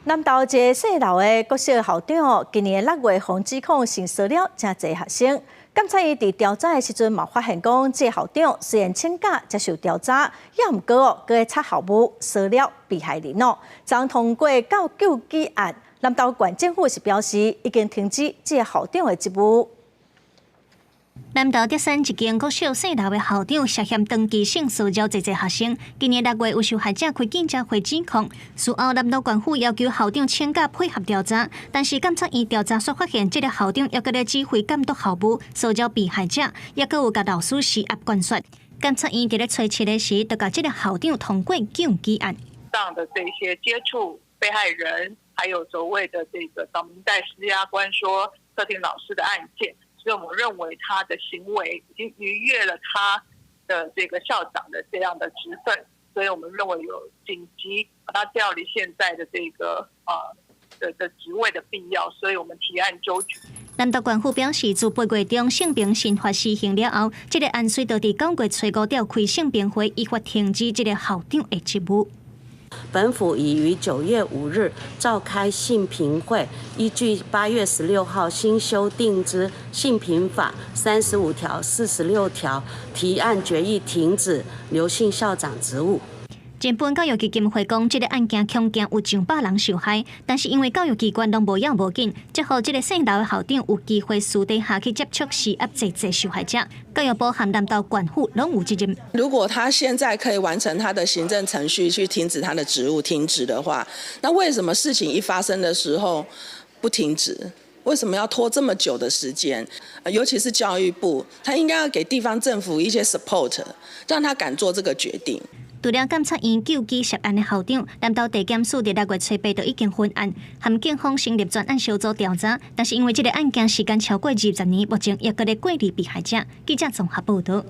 南投一个细楼的国小校长，今年6月防指控性骚扰真侪学生。检察院伫调查的时阵，嘛发现讲，这校长虽然请假接受调查，也毋过佮插校务骚扰被害人哦。将通过到救济案，南投县政府是表示已经停止这校长的职务。 南投德山一间国小细楼的校长涉嫌长期性骚扰侪学生，今年6月有受害者开记者会指控，事后南投县府要求校长请假配合调查，但是检察院调查所发现，这个校长也搁咧指挥监督校务，骚扰被害者，也搁有甲老师施压灌输。检察院伫咧查册的时，就甲这个校长通过救济案。上的这些接触被害人，还有所谓的这个扫明带施压关说特定老师的案件。 所以我们认为他的行为已经逾越了他的这个校长的这样的职分，所以我们认为有紧急把他调离现在的这个的职位的必要，所以我们提案纠举。南投县府表示，自8月中性平刑法施行了后，这个案随着伫9月初5召开性平会，依法停止这个校长的职务。 本府已于9月5日召开性平会，依据8月16号新修订之性平法35条、46条，提案决议停止刘姓校长职务。 前本教育基金会讲，这个案件恐惊有上百人受害，但是因为教育机关拢无要无紧，只好这个细楼的校长有机会私底下去接触施压这受害者。教育部和南投县府拢有责任。如果他现在可以完成他的行政程序去停止他的职务停止的话，那为什么事情一发生的时候不停止？ 为什么要拖这么久的时间？尤其是教育部，他应该要给地方政府一些 support， 让他敢做这个决定。除了检察院救济涉案的校长，南投地检署伫6月初8就已经分案，含警方成立专案小组调查。但是因为这个案件时间超过20年，目前也搁咧过滤被害者。记者综合报道。